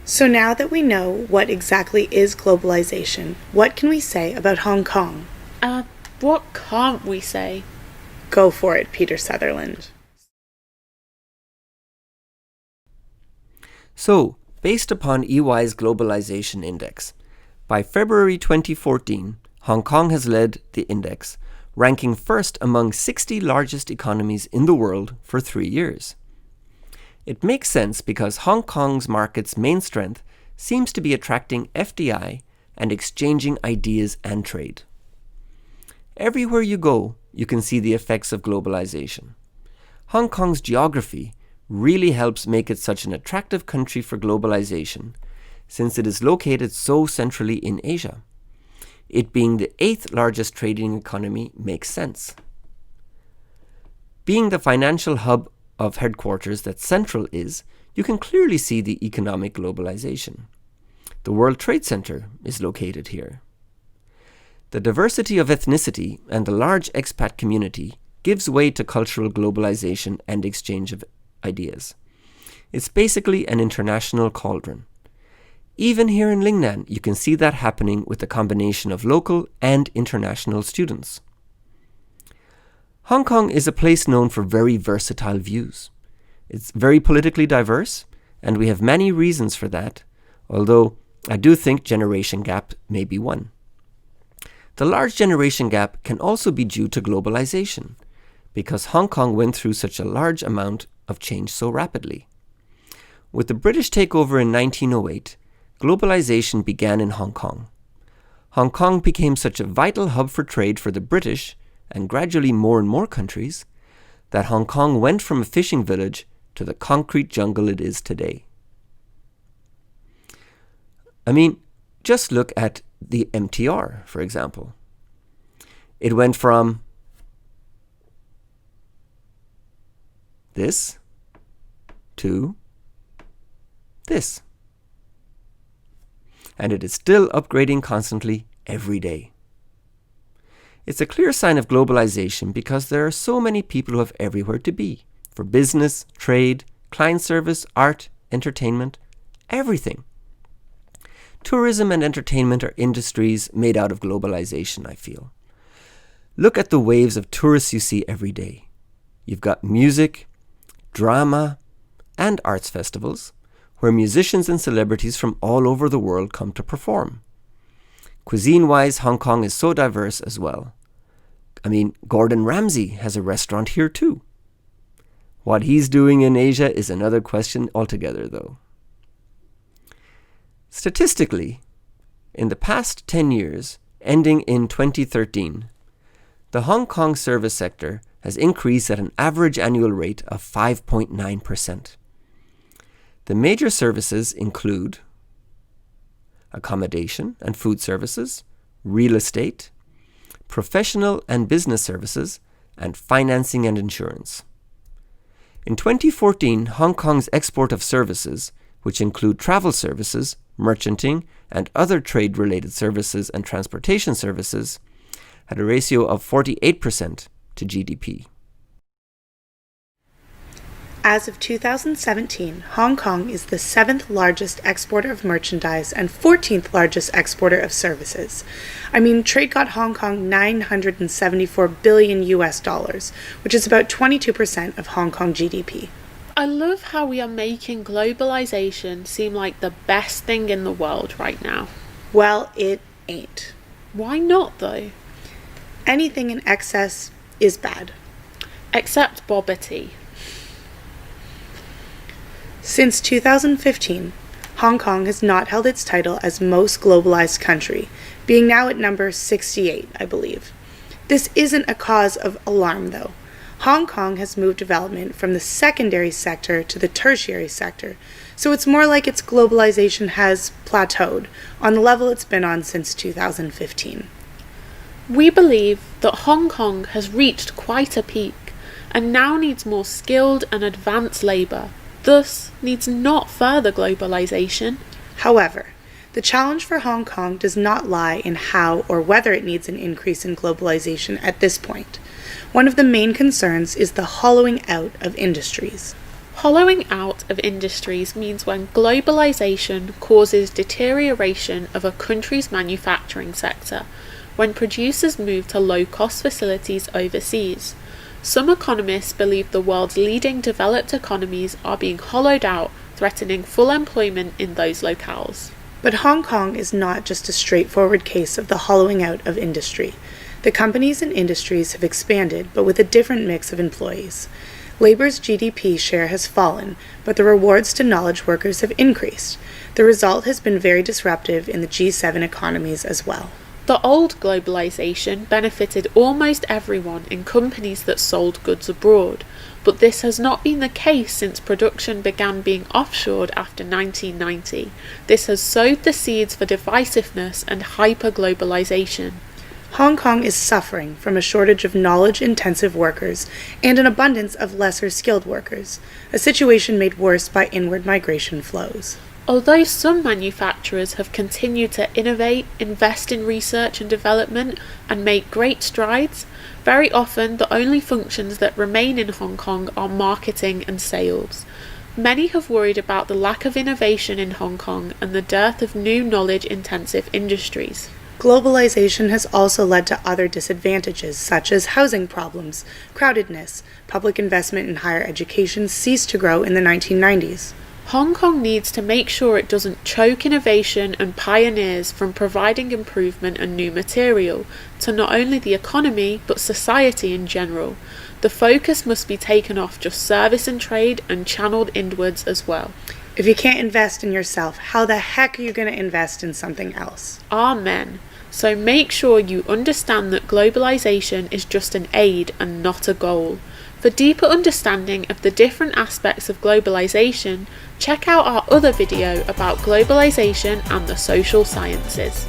So now that we know what exactly is globalization, what can we say about Hong Kong? What can't we say? Go for it, Peter Sutherland. So, based upon EY's Globalization Index, by February 2014, Hong Kong has led the index, ranking first among 60 largest economies in the world for 3 years. It makes sense because Hong Kong's market's main strength seems to be attracting FDI and exchanging ideas and trade. Everywhere you go, you can see the effects of globalization. Hong Kong's geography really helps make it such an attractive country for globalization, since it is located so centrally in Asia. It being the 8th largest trading economy makes sense. Being the financial hub of headquarters that Central is, you can clearly see the economic globalization. The World Trade Center is located here. The diversity of ethnicity and the large expat community gives way to cultural globalization and exchange of ideas. It's basically an international cauldron. Even here in Lingnan, you can see that happening with a combination of local and international students. Hong Kong is a place known for very versatile views. It's very politically diverse, and we have many reasons for that, although I do think generation gap may be one. The large generation gap can also be due to globalization, because Hong Kong went through such a large amount of change so rapidly. With the British takeover in 1908, globalization began in Hong Kong. Hong Kong became such a vital hub for trade for the British, and gradually more and more countries, that Hong Kong went from a fishing village to the concrete jungle it is today. I mean, just look at the MTR, for example. It went from this to this. And it is still upgrading constantly every day. It's a clear sign of globalization because there are so many people who have everywhere to be, for business, trade, client service, art, entertainment, everything. Tourism and entertainment are industries made out of globalization, I feel. Look at the waves of tourists you see every day. You've got music, drama, and arts festivals, where musicians and celebrities from all over the world come to perform. Cuisine-wise, Hong Kong is so diverse as well. I mean, Gordon Ramsay has a restaurant here too. What he's doing in Asia is another question altogether, though. Statistically, in the past 10 years, ending in 2013, the Hong Kong service sector has increased at an average annual rate of 5.9%. The major services include accommodation and food services, real estate, professional and business services, and financing and insurance. In 2014, Hong Kong's export of services, which include travel services, merchanting, and other trade-related services and transportation services, had a ratio of 48% to GDP. As of 2017, Hong Kong is the 7th largest exporter of merchandise and 14th largest exporter of services. I mean, trade got Hong Kong $974 billion US dollars, which is about 22% of Hong Kong GDP. I love how we are making globalization seem like the best thing in the world right now. Well, it ain't. Why not, though? Anything in excess is bad. Except boba tea. Since 2015, Hong Kong has not held its title as most globalized country, being now at number 68, I believe. This isn't a cause of alarm, though. Hong Kong has moved development from the secondary sector to the tertiary sector, so it's more like its globalization has plateaued on the level it's been on since 2015. We believe that Hong Kong has reached quite a peak and now needs more skilled and advanced labour, thus needs not further globalisation. However, the challenge for Hong Kong does not lie in how or whether it needs an increase in globalization at this point. One of the main concerns is the hollowing out of industries. Hollowing out of industries means when globalisation causes deterioration of a country's manufacturing sector, when producers move to low-cost facilities overseas. Some economists believe the world's leading developed economies are being hollowed out, threatening full employment in those locales. But Hong Kong is not just a straightforward case of the hollowing out of industry. The companies and industries have expanded, but with a different mix of employees. Labor's GDP share has fallen, but the rewards to knowledge workers have increased. The result has been very disruptive in the G7 economies as well. The old globalisation benefited almost everyone in companies that sold goods abroad, but this has not been the case since production began being offshored after 1990. This has sowed the seeds for divisiveness and hyper-globalisation. Hong Kong is suffering from a shortage of knowledge-intensive workers and an abundance of lesser-skilled workers, a situation made worse by inward migration flows. Although some manufacturers have continued to innovate, invest in research and development, and make great strides, very often the only functions that remain in Hong Kong are marketing and sales. Many have worried about the lack of innovation in Hong Kong and the dearth of new knowledge-intensive industries. Globalization has also led to other disadvantages, such as housing problems, crowdedness. Public investment in higher education ceased to grow in the 1990s. Hong Kong needs to make sure it doesn't choke innovation and pioneers from providing improvement and new material to not only the economy but society in general. The focus must be taken off just service and trade and channeled inwards as well. If you can't invest in yourself, how the heck are you going to invest in something else? Amen. So make sure you understand that globalisation is just an aid and not a goal. For deeper understanding of the different aspects of globalisation, check out our other video about globalisation and the social sciences.